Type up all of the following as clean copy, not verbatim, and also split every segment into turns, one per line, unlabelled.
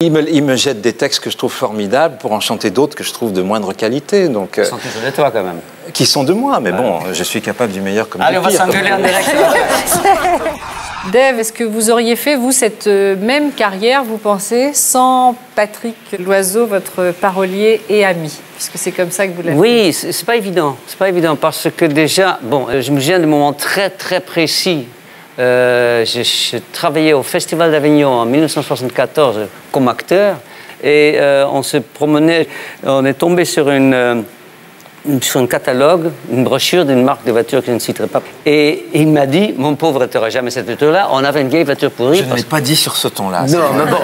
Il me jette des textes que je trouve formidables pour en chanter d'autres que je trouve de moindre qualité. Donc,
qui sont toujours de toi, quand même.
Qui sont de moi, mais bon, je suis capable du meilleur comme du pire.
Allez, on va s'engueuler en direct.
Dave, est-ce que vous auriez fait, vous, cette même carrière, vous pensez, sans Patrick Loiseau, votre parolier et ami? Puisque c'est comme ça que vous l'avez fait.
Oui, c'est pas évident. C'est pas évident parce que déjà, bon, je me souviens de moments très, très précis. Je travaillais au Festival d'Avignon en 1974 comme acteur et on se promenait, on est tombé sur un catalogue, une brochure d'une marque de voiture que je ne citerai pas. Et il m'a dit, mon pauvre, tu n'auras jamais cette voiture-là, on avait une vieille voiture pourrie.
Je ne l'ai pas dit sur ce ton-là.
Non, mais bon.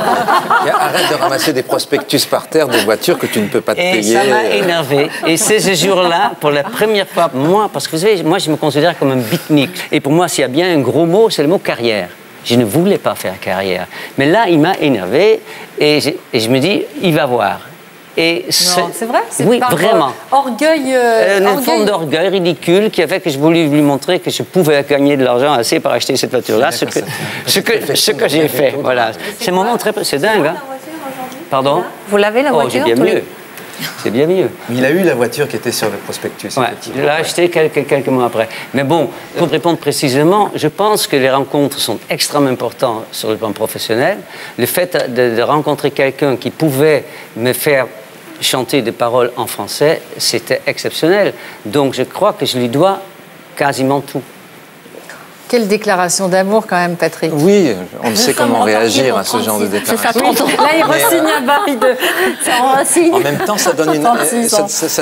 Arrête de ramasser des prospectus par terre de voitures que tu ne peux pas te payer.
Et ça m'a énervé. Et c'est ce jour-là, pour la première fois, moi, parce que vous savez, moi je me considère comme un beatnik. Et pour moi, s'il y a bien un gros mot, c'est le mot carrière. Je ne voulais pas faire carrière. Mais là, il m'a énervé et je me dis, il va voir.
Et non, c'est vrai?
Oui, vraiment.
Orgueil.
Une forme d'orgueil ridicule qui a fait que je voulais lui montrer que je pouvais gagner de l'argent assez pour acheter cette voiture-là, ce que j'ai fait. Voilà. C'est un moment très... C'est dingue, hein? Pardon?
Vous l'avez, la voiture?
Oh, c'est bien mieux. C'est bien mieux.
Il a eu la voiture qui était sur le prospectus.
Ouais, je l'ai acheté quelques mois après. Mais bon, pour répondre précisément, je pense que les rencontres sont extrêmement importantes sur le plan professionnel. Le fait de rencontrer quelqu'un qui pouvait me faire chanter des paroles en français, c'était exceptionnel. Donc je crois que je lui dois quasiment tout.
Quelle déclaration d'amour quand même, Patrick.
Oui, on ne sait comment réagir à ce genre de déclaration.
Là, il re-signe un bail de...
En même temps, ça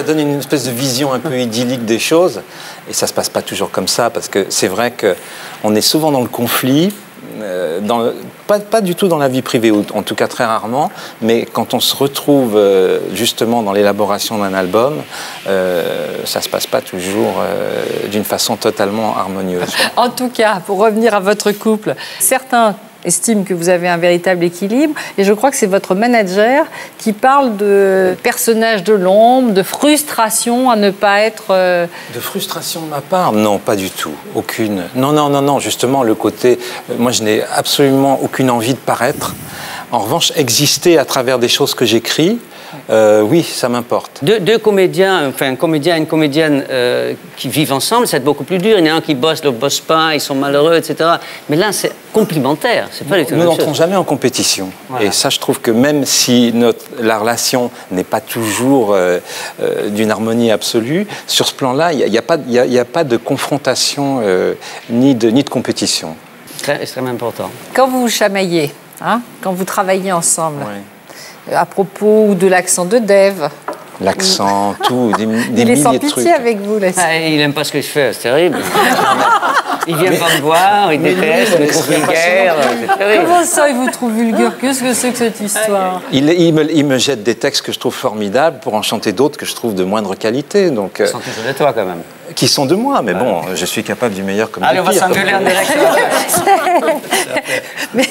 donne une espèce de vision un peu idyllique des choses. Et ça ne se passe pas toujours comme ça, parce que c'est vrai qu'on est souvent dans le conflit, pas du tout dans la vie privée, ou en tout cas très rarement, mais quand on se retrouve justement dans l'élaboration d'un album, ça ne se passe pas toujours d'une façon totalement harmonieuse.
En tout cas, pour revenir à votre couple, certains estiment que vous avez un véritable équilibre, et je crois que c'est votre manager qui parle de personnages de l'ombre, de frustration à ne pas être...
De frustration de ma part? Non, pas du tout, aucune. Non, justement, le côté... moi, je n'ai absolument aucune envie de paraître. En revanche, exister à travers des choses que j'écris, oui, ça m'importe.
Deux comédiens, enfin un comédien et une comédienne qui vivent ensemble, c'est beaucoup plus dur. Il y en a un qui bosse, l'autre bosse pas, ils sont malheureux, etc. Mais là, c'est complémentaire. C'est pas du tout.
Nous n'entrons jamais en compétition. Voilà. Et ça, je trouve que même si la relation n'est pas toujours d'une harmonie absolue, sur ce plan-là, il n'y a pas de confrontation ni de compétition.
C'est extrêmement important.
Quand vous vous chamaillez, hein, quand vous travaillez ensemble,
oui.
À propos de l'accent de Dave.
L'accent, tout, des milliers de trucs.
Il est sans pitié avec vous, là.
Ah, il n'aime pas ce que je fais, c'est terrible. Il vient pas me voir, il déteste, il me trouve vulgaire, c'est terrible.
Comment ça, il vous trouve vulgaire? Qu'est-ce que c'est que cette histoire?
Il me jette des textes que je trouve formidables pour en chanter d'autres que je trouve de moindre qualité. Donc,
ils sont toujours de toi, quand même.
Qui sont de moi, mais bon, je suis capable du meilleur comme du pire.
Allez, on va s'engueuler en direct.
Mais...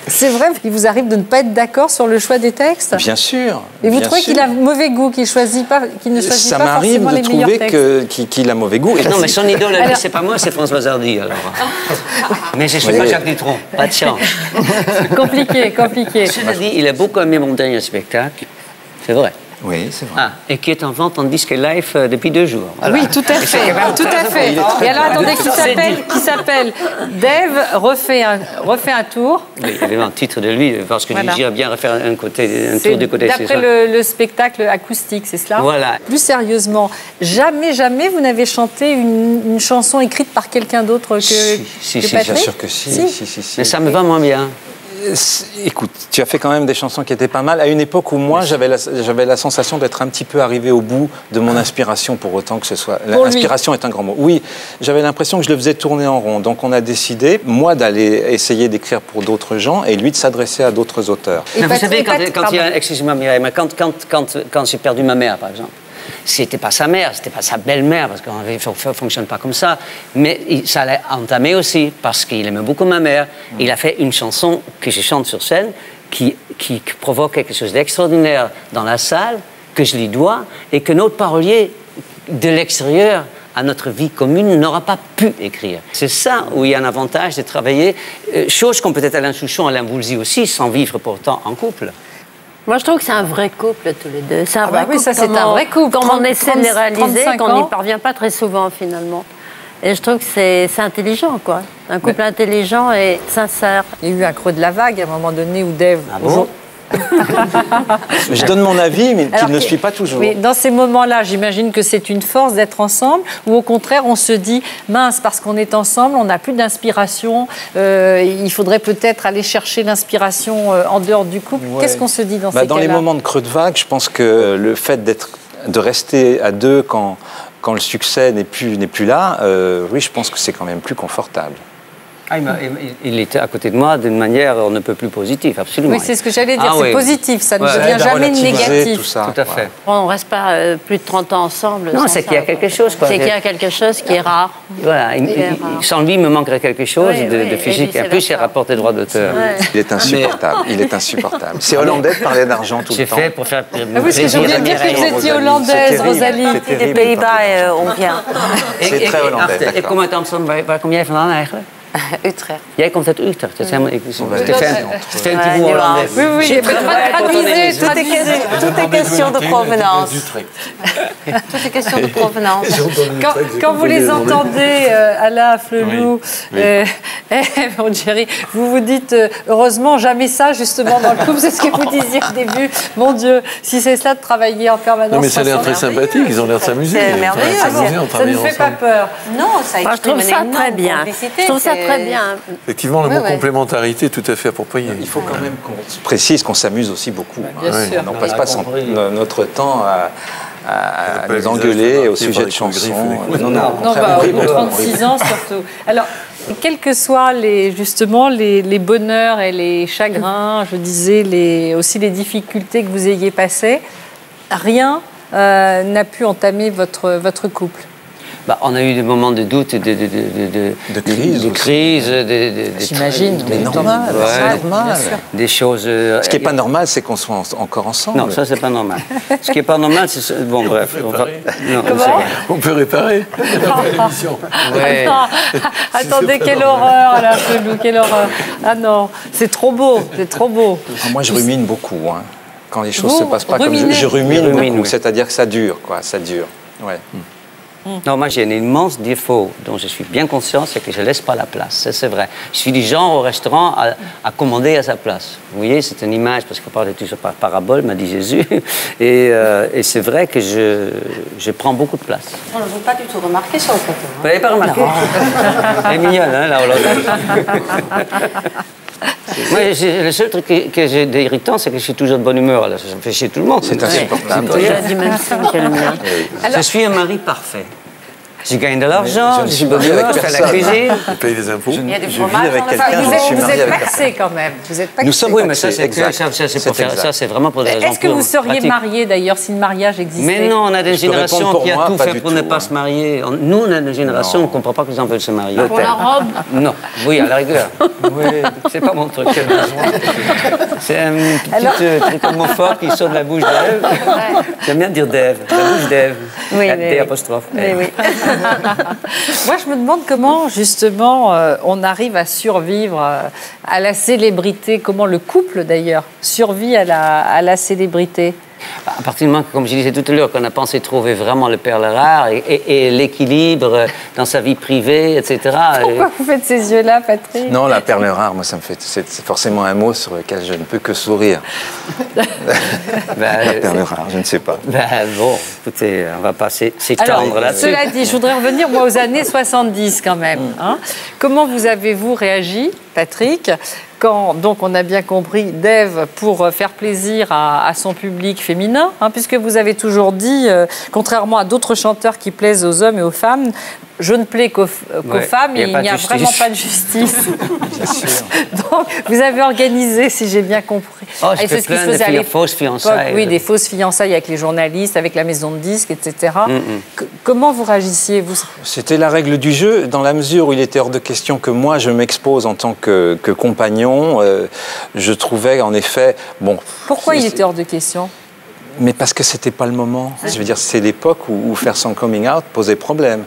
C'est vrai qu'il vous arrive de ne pas être d'accord sur le choix des textes?
Bien sûr.
Et vous trouvez qu'il a mauvais goût, qu'il ne choisit pas forcément les meilleurs textes?
Ça m'arrive de trouver qu'il a mauvais goût.
Non, mais son idole, c'est pas moi, c'est François Hardy, alors. Mais je ne suis pas Jacques Dutronc, pas de chance.
Compliqué.
Cela dit, il a beaucoup aimé mon dernier spectacle, c'est vrai.
Oui, c'est vrai.
Ah, et qui est en vente en disque live depuis 2 jours. Voilà.
Oui, tout à fait. Et alors, attendez, qui s'appelle Dave refait un tour.
Oui, il y avait un titre de lui, parce que voilà. J'irais bien refaire un tour du côté.
D'après le spectacle acoustique, c'est cela?
Voilà.
Plus sérieusement, jamais vous n'avez chanté une chanson écrite par quelqu'un d'autre que Patrick?
Bien sûr que si.
Mais ça me va moins bien.
Écoute, tu as fait quand même des chansons qui étaient pas mal. À une époque où moi, j'avais la sensation d'être un petit peu arrivé au bout de mon inspiration, pour autant que ce soit... L'inspiration est un grand mot. Oui, j'avais l'impression que je le faisais tourner en rond. Donc on a décidé, moi, d'aller essayer d'écrire pour d'autres gens et lui de s'adresser à d'autres auteurs.
Mais vous savez, quand il y a... Excusez-moi, Mireille, mais quand j'ai perdu ma mère, par exemple, c'était pas sa mère, c'était pas sa belle-mère, parce qu'on ne fonctionne pas comme ça. Mais ça l'a entamé aussi, parce qu'il aimait beaucoup ma mère. Il a fait une chanson que je chante sur scène, qui provoque quelque chose d'extraordinaire dans la salle, que je lui dois, et que notre parolier de l'extérieur à notre vie commune, n'aura pas pu écrire. C'est ça où il y a un avantage de travailler, chose qu'ont peut-être Alain Souchon, Alain Boulzy aussi, sans vivre pourtant en couple.
Moi, je trouve que c'est un vrai couple, tous les deux. C'est un vrai couple.
Oui, ça, c'est un vrai couple.
Comme on essaie de les réaliser, qu'on n'y
ans.
parvient pas très souvent, finalement. Et je trouve que c'est intelligent, quoi. Un couple intelligent et sincère.
Il y a eu un creux de la vague à un moment donné où Dave...
Ah bon?
Je donne mon avis, mais qui ne suit pas toujours.
Oui, dans ces moments-là, j'imagine que c'est une force d'être ensemble, ou au contraire, on se dit, mince, parce qu'on est ensemble, on n'a plus d'inspiration, il faudrait peut-être aller chercher l'inspiration en dehors du couple. Ouais. Qu'est-ce qu'on se dit dans ces cas-là?
Dans les moments de creux de vague, je pense que le fait de rester à deux quand le succès n'est plus là, oui, je pense que c'est quand même plus confortable.
Ah, il était à côté de moi d'une manière on ne peut plus positive, absolument.
Oui, c'est ce que j'allais dire, c'est positif, ça ne devient jamais négatif.
Tout ça,
tout à fait.
On ne reste pas plus de 30 ans ensemble.
Non, c'est qu'il y a quelque chose.
C'est qu'il y a quelque chose qui est rare.
Voilà, sans lui, il me manquerait quelque chose de physique. Et en plus, il rapporte des droits d'auteur.
Il est insupportable, il est insupportable. C'est hollandais de parler d'argent tout le temps.
J'ai fait pour faire
oui, parce que j'ai oublié de dire que vous étiez hollandaise, Rosalie.
Des Pays-Bas, on vient.
C'est très hollandais, d'accord.
Et comment waar kom jij vandaan eigenlijk?
Utrecht.
Jij komt uit Utrecht. Dat is helemaal, Stéphane, un petit bout hollandais.
Oui, oui,
Tout est question de provenance. Tout est question de provenance.
Quand vous les entendez, Alain Flelou, mon Jerry, vous vous dites, heureusement, jamais ça, justement, dans le couple, c'est ce que vous disiez au début. Mon Dieu, si c'est ça de travailler en permanence.
Non, mais ça a l'air très sympathique, ils ont l'air de s'amuser.
C'est merveilleux.
Ça ne fait pas peur.
Non, ça exprime une énorme complicité. Je trouve ça très bien.
Effectivement, le mot complémentarité est tout à fait approprié.
Il faut quand même qu'on précise qu'on s'amuse aussi beaucoup.
Bien sûr.
On ne passe pas notre temps à nous engueuler au sujet de chansons.
Non, 36 ans surtout. Alors, quels que soient justement les bonheurs et les chagrins, je disais aussi les difficultés que vous ayez passées, rien n'a pu entamer votre couple.
On a eu des moments de doute, de crise.
J'imagine,
mais normal, c'est normal.
Des choses...
Ce qui n'est pas normal, c'est qu'on soit encore ensemble.
Non, ça, c'est pas normal. Ce qui n'est pas normal, c'est... Bon, bref.
On peut réparer après l'émission.
Ouais.
Attendez, quelle horreur, Alain Flelou, quelle horreur. Ah non, c'est trop beau, c'est trop beau.
Moi, je rumine beaucoup. Hein. Quand les choses ne se passent pas comme je rumine beaucoup. C'est-à-dire que ça dure, quoi. Ça dure. Ouais.
Non, moi j'ai un immense défaut dont je suis bien conscient, c'est que je ne laisse pas la place. Ça, c'est vrai. Je suis du genre au restaurant à commander à sa place. Vous voyez, c'est une image, parce qu'on parle toujours par parabole, m'a dit Jésus. Et c'est vrai que je prends beaucoup de place.
On ne veut pas du tout remarquer sur le plateau.
Vous n'avez pas remarqué? Elle est mignonne, hein, la Hollandaise. Moi, le seul truc que j'ai d'irritant, c'est que je suis toujours de bonne humeur. Alors, ça me fait chier tout le monde.
C'est insupportable.
Je suis un mari parfait. Je gagne de l'argent, je suis bonne humeur, je fais la cuisine.
Je paye des impôts.
Il y a du
Je vis
fromage.
avec quelqu'un, je suis
Vous
marié
êtes
avec
paxé quand même. Vous êtes paxé.
Nous sommes
oui, mais ça, c'est pour faire
exact.
ça, c'est vraiment pour des raisons
Est-ce que vous seriez
pratiques.
marié d'ailleurs si le mariage existait?
Mais non, on a des
Je peux
générations
répondre pour
qui a
moi,
tout
pas
fait
du
pour ne
tout,
pas
hein.
se marier. Nous, on a une génération, on ne comprend pas que les gens veulent se marier.
Pour la robe.
Non, oui, à la rigueur. Oui, c'est pas mon truc. C'est un petit truc homophobe qui sort de la bouche d'Ève. J'aime bien dire d'Ève, la bouche d'Ève.
Oui,
D apostrophe.
Oui. Moi, je me demande comment, justement, on arrive à survivre à la célébrité, comment le couple, d'ailleurs, survit à la célébrité.
À partir du moment, comme je disais tout à l'heure, qu'on a pensé trouver vraiment le perle rare et l'équilibre dans sa vie privée, etc.
Pourquoi vous faites ces yeux-là, Patrick?
Non, la perle rare, moi, ça me fait... C'est forcément un mot sur lequel je ne peux que sourire. La perle rare, je ne sais pas.
Bon, écoutez, on va pas s'étendre là-dessus.
Cela dit, je voudrais revenir, moi, aux années 70, quand même. Hein. Comment vous avez-vous réagi, Patrick, quand, donc, on a bien compris, Dave, pour faire plaisir à son public féminin, hein, puisque vous avez toujours dit, contrairement à d'autres chanteurs qui plaisent aux hommes et aux femmes, je ne plais qu'aux femmes et il n'y a vraiment pas de justice.
Bien sûr.
Donc, vous avez organisé, si j'ai bien compris.
Oh, je fais plein de fausses fiançailles.
Oui, des fausses fiançailles avec les journalistes, avec la maison de disques, etc. Comment vous réagissiez, vous?
C'était la règle du jeu, dans la mesure où il était hors de question que moi, je m'expose en tant que compagnon. Je trouvais, en effet... Bon,
pourquoi il était hors de question?
Mais parce que c'était pas le moment. Je veux dire, c'est l'époque où faire son coming out posait problème.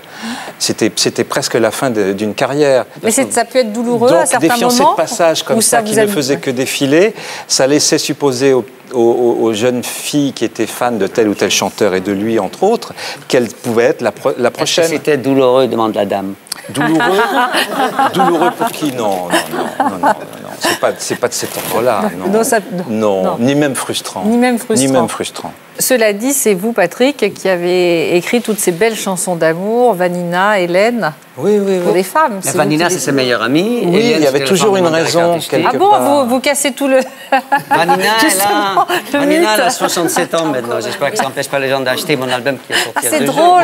C'était presque la fin d'une carrière.
Mais ça a pu être douloureux à certains moments.
Donc, des fiancés de passage comme ça qui ne faisaient que défiler, ça laissait supposer aux jeunes filles qui étaient fans de tel ou tel chanteur et de lui, entre autres, qu'elle pouvait être la prochaine.
C'était douloureux, demande la dame.
Douloureux Douloureux pour qui? Non. C'est pas de cet ordre-là. Non, ni même frustrant.
Ni même frustrant. Cela dit, c'est vous, Patrick, qui avez écrit toutes ces belles chansons d'amour, Vanina, Hélène,
oui.
pour des femmes.
Vanina, c'est sa meilleure amie.
Oui,
Hélène,
il y avait toujours une raison.
Ah bon, vous cassez tout le...
Vanina, elle a 67 ans maintenant. J'espère que ça n'empêche pas les gens d'acheter mon album qui est sorti il y a 2 jours.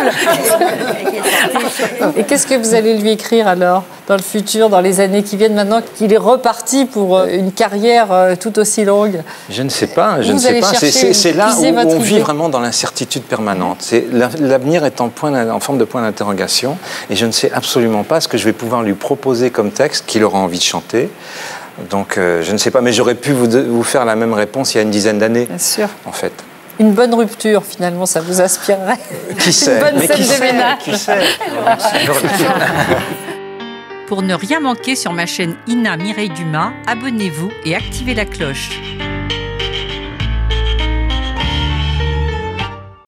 C'est drôle. Et qu'est-ce que vous allez lui écrire alors, dans le futur, dans les années qui viennent, maintenant qu'il est reparti pour une carrière tout aussi longue?
Je ne sais pas. C'est là où on vit vraiment dans l'incertitude permanente. L'avenir est en forme de point d'interrogation et je ne sais absolument pas ce que je vais pouvoir lui proposer comme texte qu'il aura envie de chanter. Donc je ne sais pas, mais j'aurais pu vous faire la même réponse il y a une dizaine d'années.
Bien sûr.
En fait.
Une bonne rupture, finalement, ça vous inspirerait.
Qui sait?
Une bonne scène de ménage.
Qui sait?
Pour ne rien manquer sur ma chaîne Ina Mireille Dumas, abonnez-vous et activez la cloche.